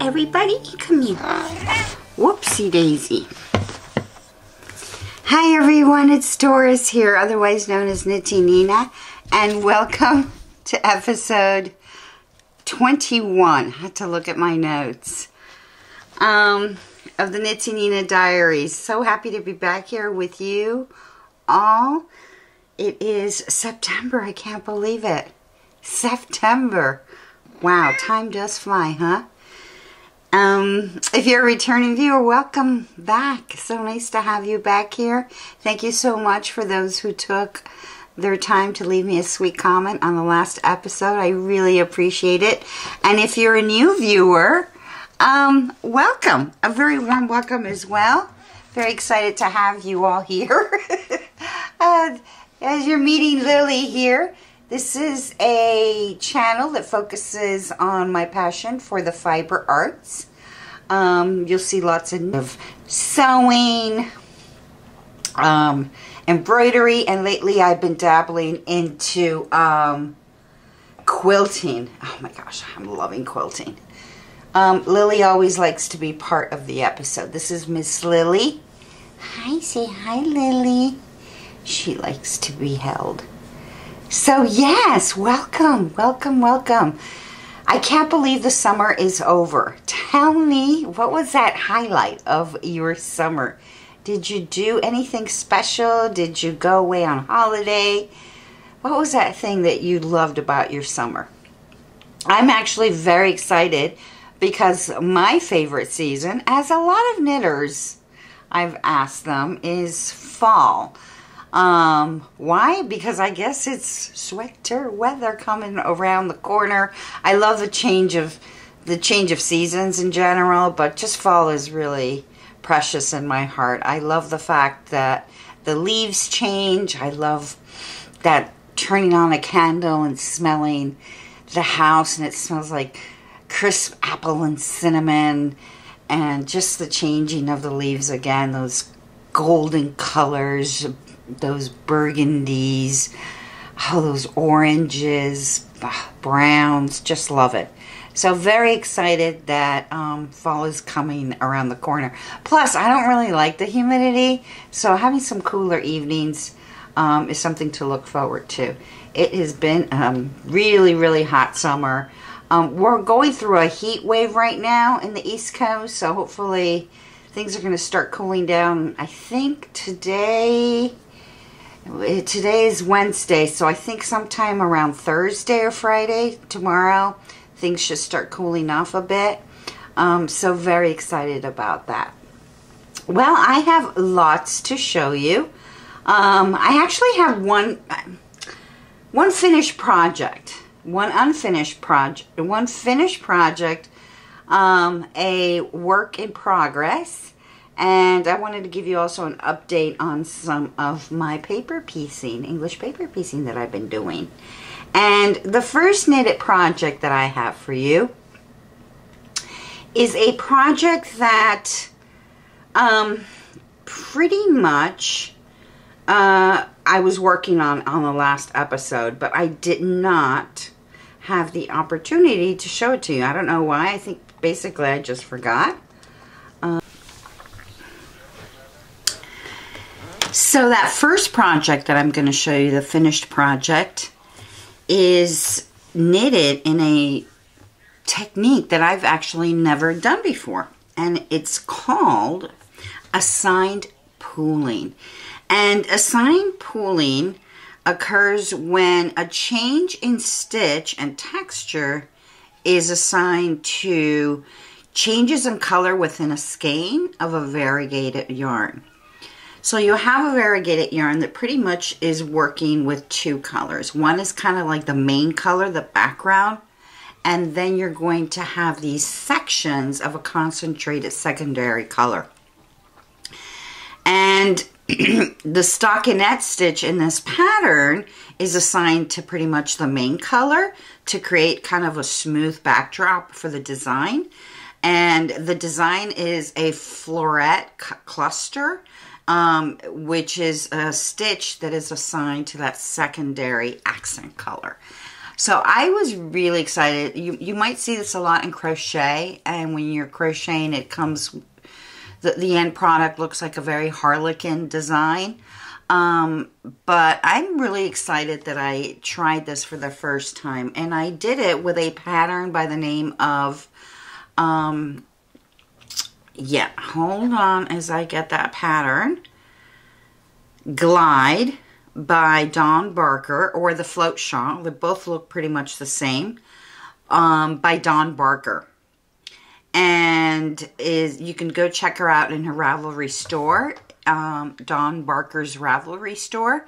everybody. Come here. Whoopsie daisy. Hi everyone, it's Doris here, otherwise known as Nitty Nina, and welcome to episode 21. I had to look at my notes. Of the Nitty Nina Diaries. So happy to be back here with you all. It is September. I can't believe it. September. Wow, time does fly, huh? If you're a returning viewer, welcome back. So nice to have you back here. Thank you so much for those who took their time to leave me a sweet comment on the last episode. I really appreciate it. And if you're a new viewer, welcome. A very warm welcome as well. Very excited to have you all here. As you're meeting Lily here, this is a channel that focuses on my passion for the fiber arts. You'll see lots of sewing, embroidery, and lately I've been dabbling into quilting. Oh my gosh, I'm loving quilting. Lily always likes to be part of the episode. This is Miss Lily. Hi, say hi, Lily. She likes to be held. So yes, welcome, welcome, welcome. I can't believe the summer is over. Tell me, what was that highlight of your summer? Did you do anything special? Did you go away on holiday? What was that thing that you loved about your summer? I'm actually very excited because my favorite season, as a lot of knitters, I've asked them, is fall. Why? Because I guess it's sweater weather coming around the corner. I love the change of seasons in general, but just fall is really precious in my heart. I love the fact that the leaves change. I love that turning on a candle and smelling the house, and it smells like crisp apple and cinnamon, and just the changing of the leaves again, those golden colors, those burgundies, oh, those oranges, browns, just love it. So very excited that fall is coming around the corner. Plus, I don't really like the humidity, so having some cooler evenings is something to look forward to. It has been really, really hot summer. We're going through a heat wave right now in the East Coast, so hopefully things are going to start cooling down. I think today is Wednesday, so I think sometime around Thursday or Friday, tomorrow, things should start cooling off a bit. So very excited about that. Well, I have lots to show you. I actually have one finished project, one unfinished project, one finished project, a work in progress. And I wanted to give you also an update on some of my paper piecing, English paper piecing that I've been doing. And the first knitted project that I have for you is a project that pretty much I was working on the last episode, but I did not have the opportunity to show it to you. I don't know why. I think basically I just forgot. So that first project that I'm going to show you, the finished project, is knitted in a technique that I've actually never done before. And it's called assigned pooling. And assigned pooling occurs when a change in stitch and texture is assigned to changes in color within a skein of a variegated yarn. So you'll have a variegated yarn that pretty much is working with two colors. One is kind of like the main color, the background, and then you're going to have these sections of a concentrated secondary color. And the stockinette stitch in this pattern is assigned to pretty much the main color to create kind of a smooth backdrop for the design. And the design is a floret cluster, which is a stitch that is assigned to that secondary accent color. So I was really excited. You might see this a lot in crochet, and when you're crocheting, it comes, the end product looks like a very harlequin design. But I'm really excited that I tried this for the first time, and I did it with a pattern by the name of, yeah, hold on as I get that pattern. Glide by Dawn Barker, or the Float Shawl. They both look pretty much the same, by Dawn Barker. And you can go check her out in her Ravelry store, Dawn Barker's Ravelry store.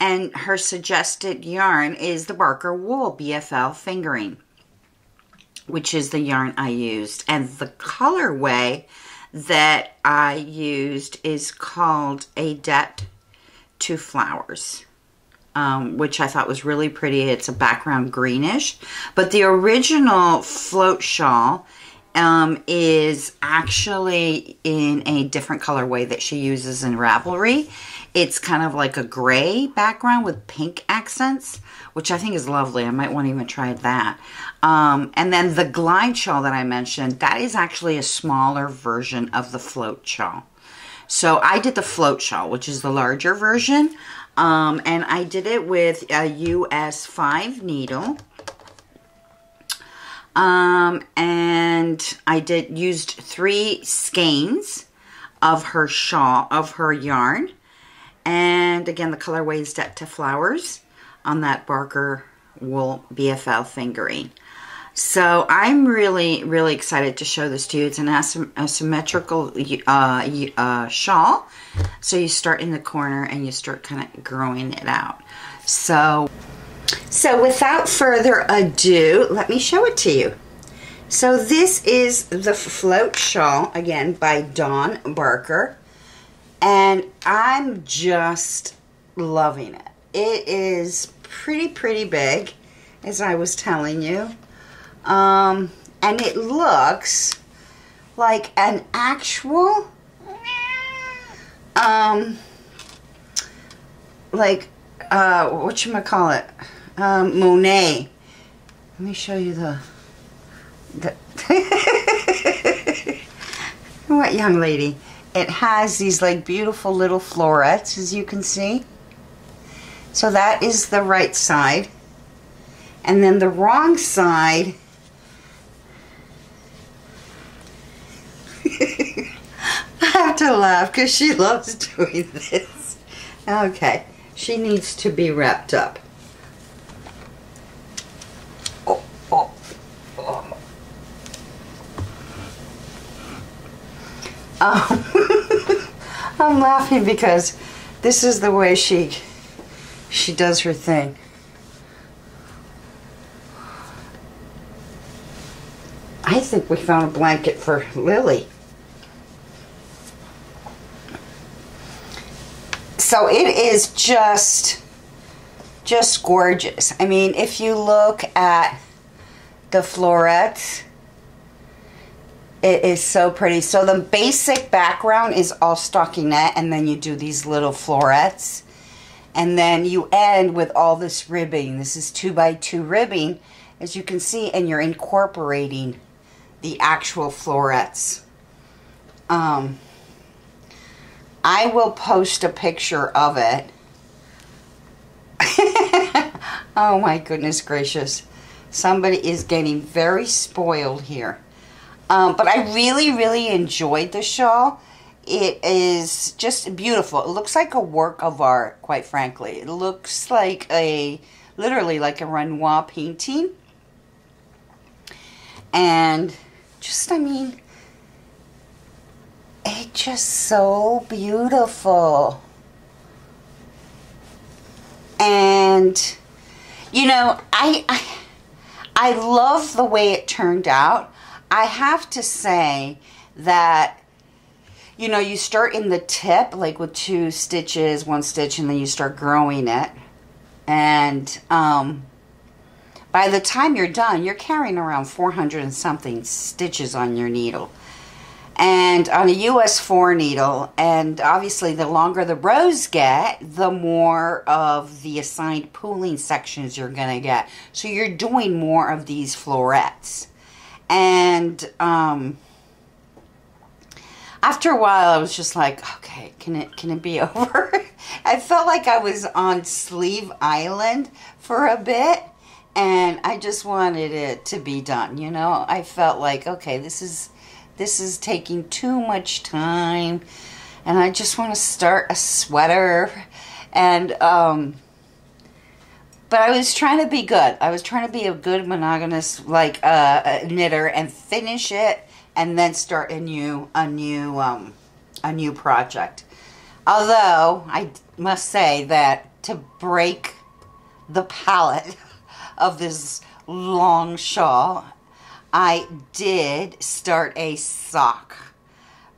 And her suggested yarn is the Barker Wool BFL Fingering, which is the yarn I used. And the colorway that I used is called Adette to Flowers, which I thought was really pretty. It's a background greenish. But the original Float Shawl is actually in a different colorway that she uses in Ravelry. It's kind of like a gray background with pink accents, which I think is lovely. I might want to even try that. And then the Glide Shawl that I mentioned, that is actually a smaller version of the Float Shawl. So I did the Float Shawl, which is the larger version, and I did it with a US 5 needle. And I used 3 skeins of her shawl, of her yarn. And again, the colorway is Adette to Flowers on that Barker Wool BFL Fingering. So I'm really, really excited to show this to you. It's an asymmetrical shawl. So you start in the corner and you start kind of growing it out. So without further ado, let me show it to you. So this is the Float Shawl, again, by Dawn Barker. And I'm just loving it. It is pretty big, as I was telling you. And it looks like an actual, whatchamacallit, Monet. Let me show you the what, young lady? It has these like beautiful little florets, as you can see. So that is the right side. And then the wrong side, I have to laugh because she loves doing this. Okay, she needs to be wrapped up. I'm laughing because this is the way she does her thing. I think we found a blanket for Lily. So it is just gorgeous. I mean, if you look at the florets, it is so pretty. So the basic background is all stockinette, and then you do these little florets. And then you end with all this ribbing. This is 2x2 ribbing, as you can see, and you're incorporating the actual florets. I will post a picture of it. Oh my goodness gracious. Somebody is getting very spoiled here. But I really enjoyed the shawl. It is just beautiful. It looks like a work of art, quite frankly. It looks like literally like a Renoir painting. And just, I mean, it's just so beautiful. And, you know, I love the way it turned out. I have to say that, you know, you start in the tip, like with 2 stitches, 1 stitch, and then you start growing it. And by the time you're done, you're carrying around 400 and something stitches on your needle. and on a US 4 needle, and obviously the longer the rows get, the more of the assigned pooling sections you're going to get. So you're doing more of these florets. And after a while, I was just like, okay, can it be over? I felt like I was on Sleeve Island for a bit, and I just wanted it to be done, you know? I felt like, okay, this is taking too much time, and I just want to start a sweater. And but I was trying to be good. I was trying to be a good monogamous, like, knitter, and finish it, and then start a new project. Although I must say that to break the palette of this long shawl, I did start a sock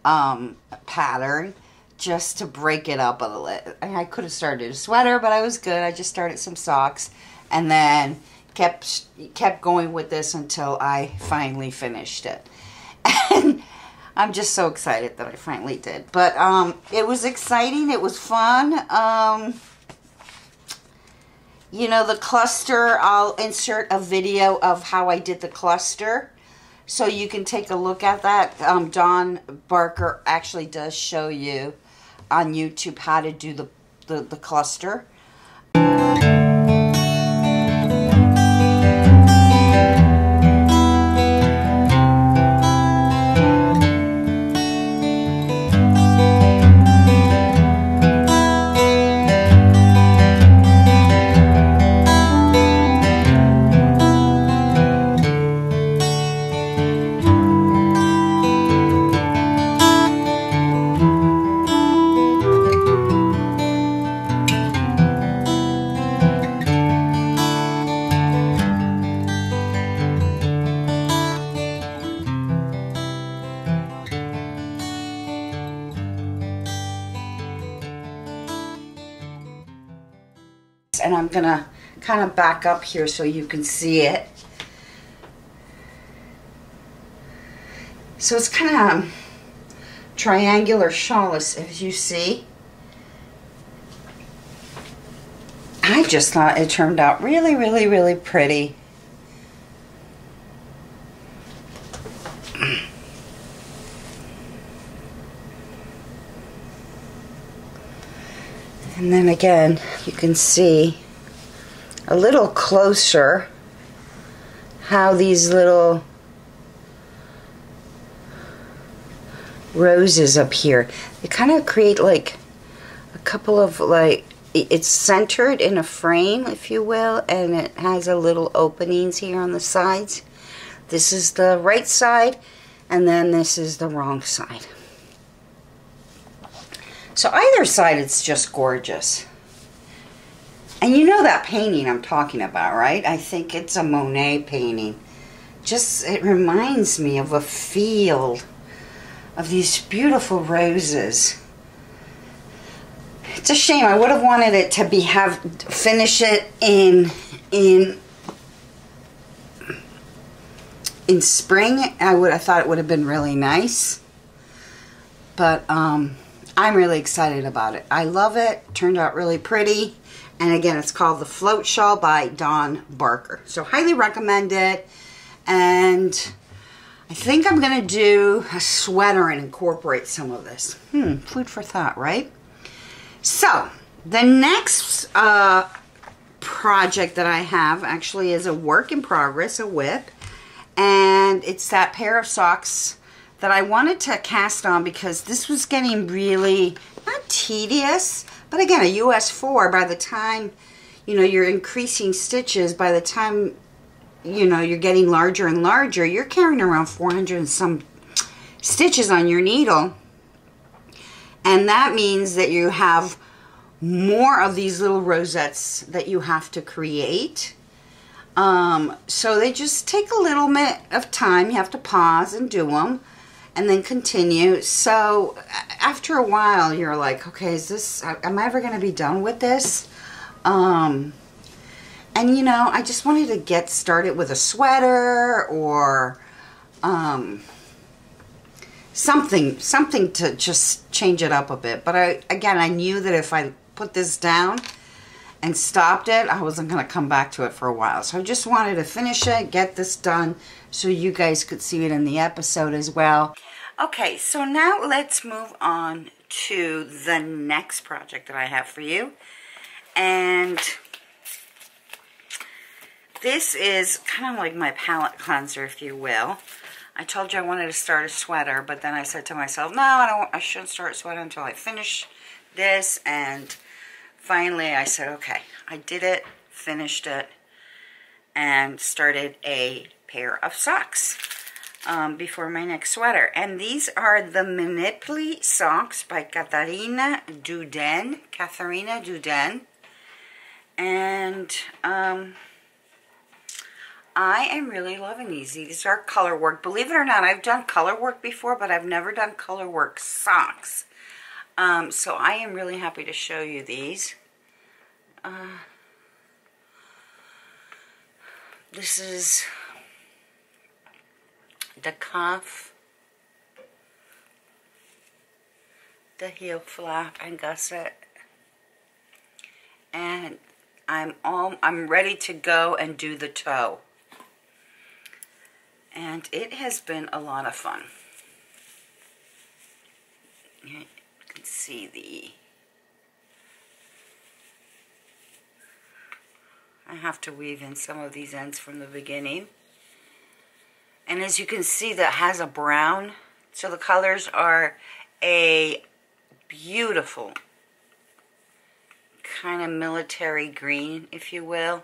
pattern just to break it up a little. I could have started a sweater, but I was good. I just started some socks, and then kept going with this until I finally finished it. And I'm just so excited that I finally did. But it was exciting. It was fun. You know, the cluster, I'll insert a video of how I did the cluster, so you can take a look at that. Dawn Barker actually does show you on YouTube how to do the cluster. And I'm gonna kind of back up here so you can see it. So it's kind of triangular shawl, as you see. I just thought it turned out really, really, really pretty. And then again, you can see a little closer how these little roses up here, they kind of create like a couple of, like, it's centered in a frame, if you will, and it has a little openings here on the sides. This is the right side, and then this is the wrong side. So either side, it's just gorgeous. And you know that painting I'm talking about, right? I think it's a Monet painting. Just, it reminds me of a field of these beautiful roses. It's a shame. I would have wanted it to be, finish it in spring. I thought it would have been really nice. But I'm really excited about it. I love it. Turned out really pretty. And again, it's called The Float Shawl by Dawn Barker. So highly recommend it. And I think I'm going to do a sweater and incorporate some of this. Food for thought, right? So the next project that I have actually is a work in progress, a whip. And it's that pair of socks that I wanted to cast on because this was getting really, not tedious, but again, a US 4, by the time, you know, you're increasing stitches, by the time, you know, you're getting larger and larger, you're carrying around 400 and some stitches on your needle. And that means that you have more of these little rosettes that you have to create. So they just take a little bit of time. You have to pause and do them, and then continue. So after a while, you're like, okay, am I ever going to be done with this? And you know, I just wanted to get started with a sweater or something to just change it up a bit. But I knew that if I put this down and stopped it, I wasn't going to come back to it for a while. So I just wanted to finish it, get this done, so you guys could see it in the episode as well. Okay, so now let's move on to the next project that I have for you. And this is kind of like my palette cleanser, if you will. I told you I wanted to start a sweater, but then I said to myself, no, I shouldn't start a sweater until I finish this. And finally I said, okay, I did it, finished it, and started a pair of socks before my next sweater. And these are the Manipli socks by Katharina Duden. And I am really loving these. These are color work. Believe it or not, I've done color work before, but I've never done color work socks. So I am really happy to show you these. This is the cuff, the heel flap and gusset, and I'm ready to go and do the toe. And it has been a lot of fun. You can see I have to weave in some of these ends from the beginning. And as you can see, that has a brown. So the colors are a beautiful kind of military green, if you will.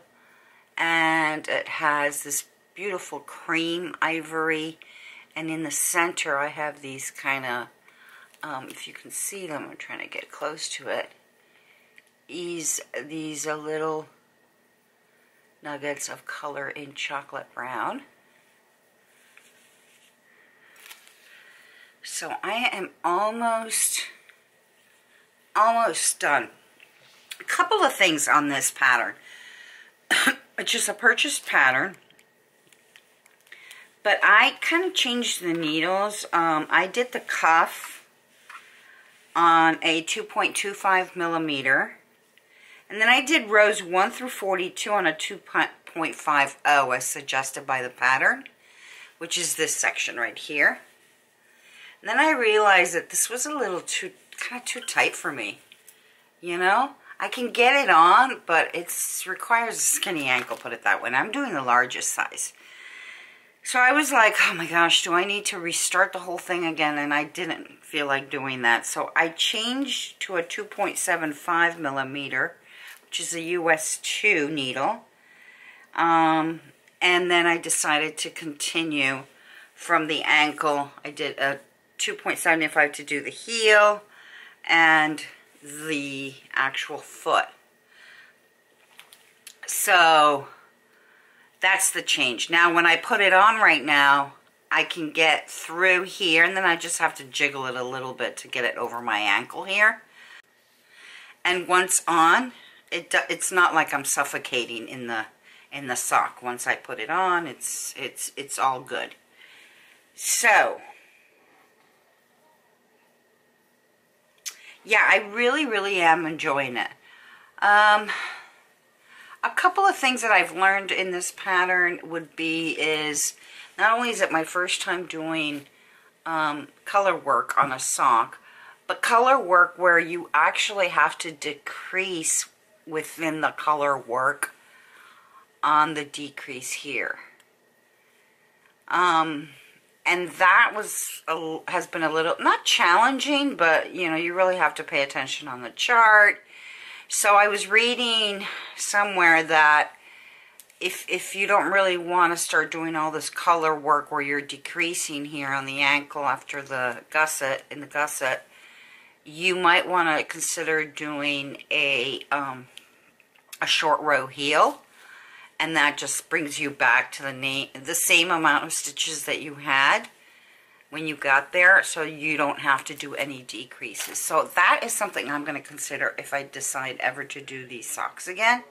And it has this beautiful cream ivory. And in the center, I have these kind of, if you can see them, I'm trying to get close to it. These are little nuggets of color in chocolate brown. So I am almost done. A couple of things on this pattern. It's just a purchased pattern, but I kind of changed the needles. I did the cuff on a 2.25 millimeter, and then I did rows 1 through 42 on a 2.50 as suggested by the pattern, which is this section right here. And then I realized that this was a little kind of too tight for me. You know, I can get it on, but it requires a skinny ankle, put it that way. And I'm doing the largest size. So I was like, oh my gosh, do I need to restart the whole thing again? And I didn't feel like doing that. So I changed to a 2.75 millimeter, which is a US 2 needle. And then I decided to continue from the ankle. I did a 2.75 to do the heel and the actual foot. So that's the change. Now when I put it on right now, I can get through here, and then I just have to jiggle it a little bit to get it over my ankle here. And once on, it's not like I'm suffocating in the sock. Once I put it on, it's all good. So yeah, I really am enjoying it. A couple of things that I've learned in this pattern would be is, not only is it my first time doing color work on a sock, but color work where you actually have to decrease within the color work on the decrease here. And that has been a little, not challenging, but, you know, you really have to pay attention on the chart. So I was reading somewhere that if you don't really want to start doing all this color work where you're decreasing here on the ankle after the gusset, you might want to consider doing a short row heel. And that just brings you back to the same amount of stitches that you had when you got there, so you don't have to do any decreases. So that is something I'm going to consider if I decide ever to do these socks again.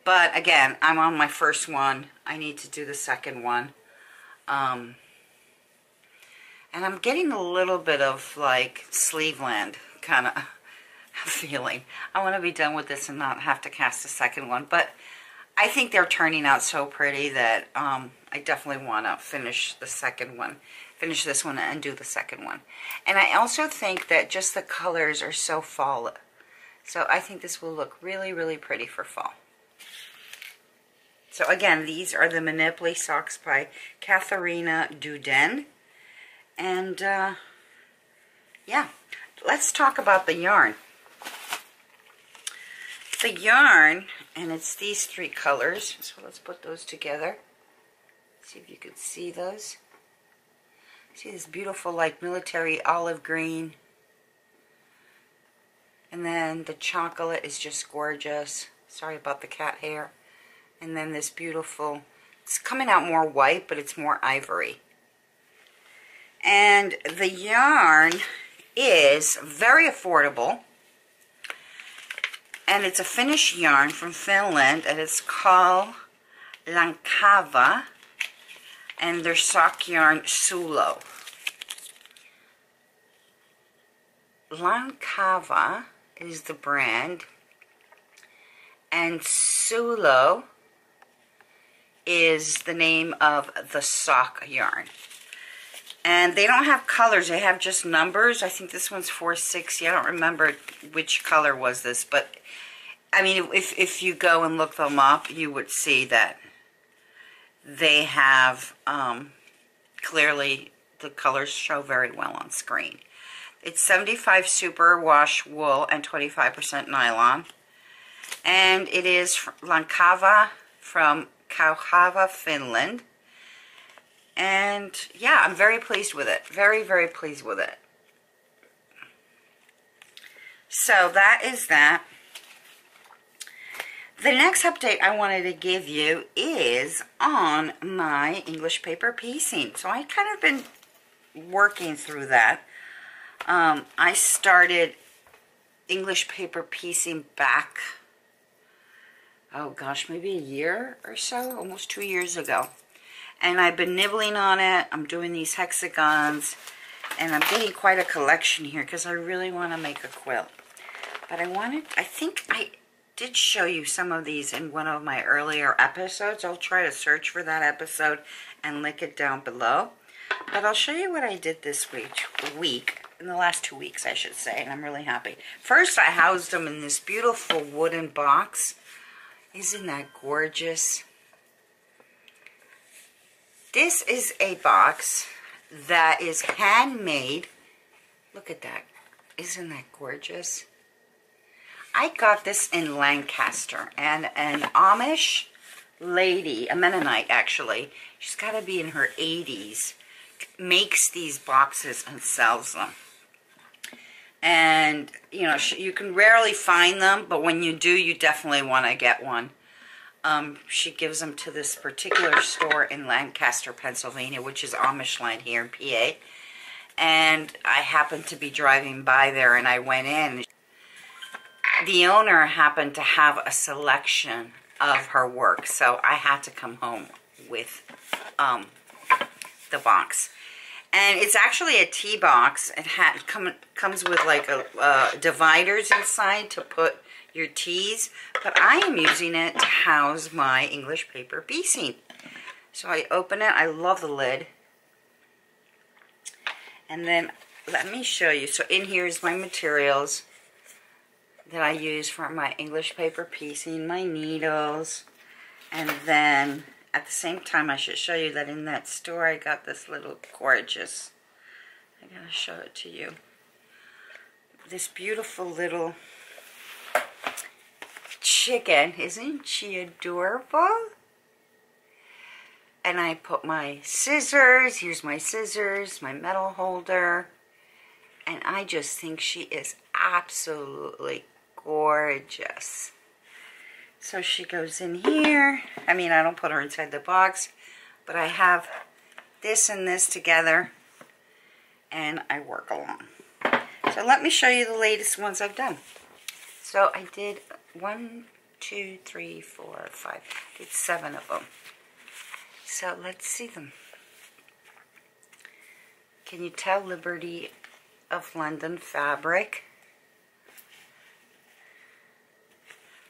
But again, I'm on my first one. I need to do the second one. And And I'm getting a little bit of like Sleeveland kind of feeling. I want to be done with this and not have to cast a second one. But I think they're turning out so pretty that I definitely want to finish the second one. Finish this one and do the second one. And I also think that just the colors are so fall. So I think this will look really, really pretty for fall. So again, these are the Maniply socks by Katharina Duden. And yeah, let's talk about the yarn. The yarn, and it's these three colors. So let's put those together. See if you can see those. See this beautiful like military olive green. And then the chocolate is just gorgeous. Sorry about the cat hair. And then this beautiful, it's coming out more white, but it's more ivory. And the yarn is very affordable. And it's a Finnish yarn from Finland, and it's called Lankava. And their sock yarn, Sulo. Lankava is the brand, and Sulo is the name of the sock yarn. And they don't have colors, they have just numbers. I think this one's 460. I don't remember which color was this, but I mean, if you go and look them up, you would see that they have, clearly the colors show very well on screen. It's 75 superwash wool and 25% nylon. And it is Lankava from Kauhava, Finland. And yeah, I'm very pleased with it. Very, very pleased with it. So that is that. The next update I wanted to give you is on my English paper piecing. So I kind of been working through that. I started English paper piecing back, oh gosh, maybe a year or so, almost 2 years ago. And I've been nibbling on it. I'm doing these hexagons, and I'm getting quite a collection here because I really want to make a quilt. But I think I did show you some of these in one of my earlier episodes. I'll try to search for that episode and link it down below. But I'll show you what I did this week, in the last 2 weeks, I should say, and I'm really happy. First, I housed them in this beautiful wooden box. Isn't that gorgeous? This is a box that is handmade. Look at that. Isn't that gorgeous? I got this in Lancaster, and an Amish lady, a Mennonite actually, she's got to be in her 80s, makes these boxes and sells them. And, you know, you can rarely find them, but when you do, you definitely want to get one. She gives them to this particular store in Lancaster, Pennsylvania, which is Amish land here in PA. And I happened to be driving by there, and I went in. The owner happened to have a selection of her work, so I had to come home with the box. And it's actually a tea box. It comes with like dividers inside to put your teas, but I am using it to house my English paper piecing. So I open it. I love the lid. And then let me show you. So in here is my materials that I use for my English paper piecing, my needles, and then at the same time I should show you that in that store I got this little gorgeous, I gotta show it to you, this beautiful little chicken. Isn't she adorable? And I put my scissors, here's my scissors, my metal holder, and I just think she is absolutely gorgeous. So she goes in here. I mean, I don't put her inside the box, but I have this and this together, and I work along. So let me show you the latest ones I've done. So I did 1, 2, 3, 4, 5. I did 7 of them. So let's see them. Can you tell Liberty of London fabric?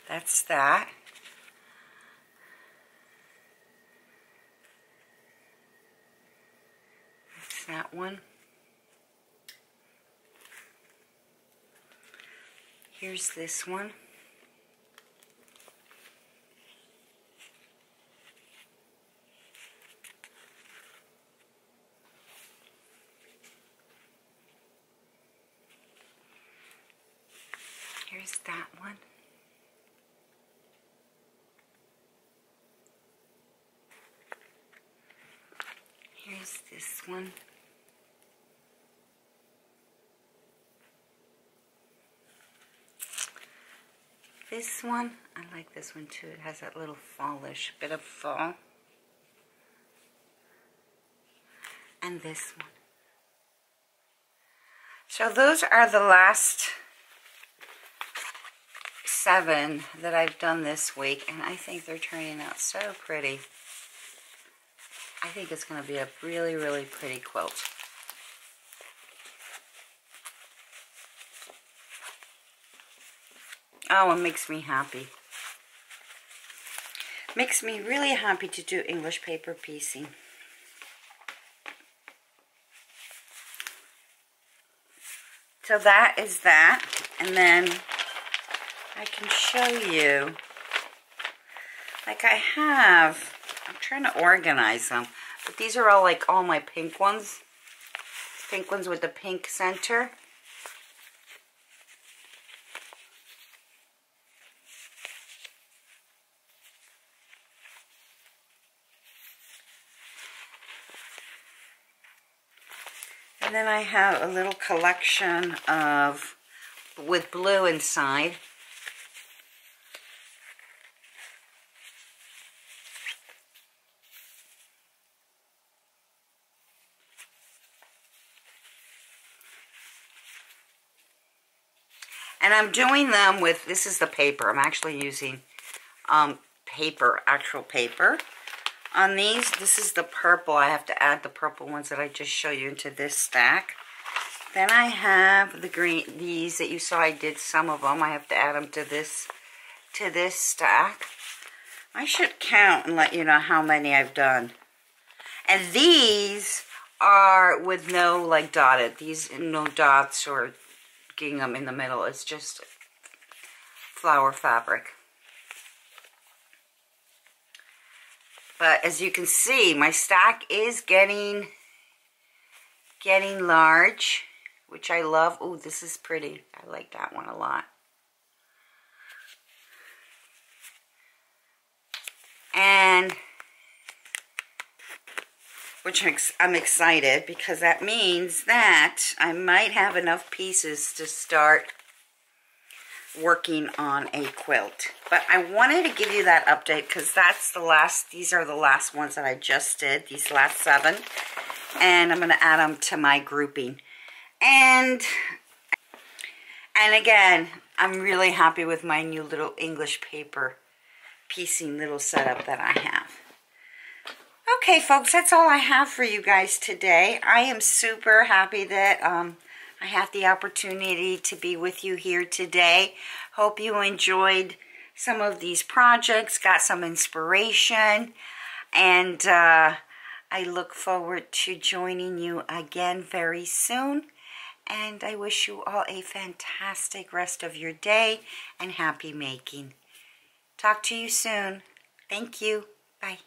That's that. That's that one. Here's this one. Here's that one. Here's this one. This one, I like this one too. It has that little fallish bit of fall. And this one. So those are the last 7 that I've done this week, and I think they're turning out so pretty. I think it's going to be a really, really pretty quilt. Oh, it makes me happy. Makes me really happy to do English paper piecing. So that is that. And then I can show you, like I have, I'm trying to organize them, but these are all like all my pink ones. Pink ones with the pink center. And then I have a little collection of, with blue inside. And I'm doing them with, this is the paper. I'm actually using paper, actual paper. On these, this is the purple. I have to add the purple ones that I just showed you into this stack. Then I have the green, these that you saw I did some of them. I have to add them to this stack. I should count and let you know how many I've done. And these are with no like dotted, these no dots or gingham in the middle. It's just flower fabric. But as you can see, my stack is getting large, which I love. Oh, this is pretty. I like that one a lot. And which I'm excited because that means that I might have enough pieces to start working on a quilt. But I wanted to give you that update because that's the last, these are the last ones that I just did, these last 7. And I'm going to add them to my grouping. And again, I'm really happy with my new little English paper piecing little setup that I have. Okay, folks, that's all I have for you guys today. I am super happy that I had the opportunity to be with you here today. Hope you enjoyed some of these projects, got some inspiration, and I look forward to joining you again very soon. And I wish you all a fantastic rest of your day and happy making. Talk to you soon. Thank you. Bye.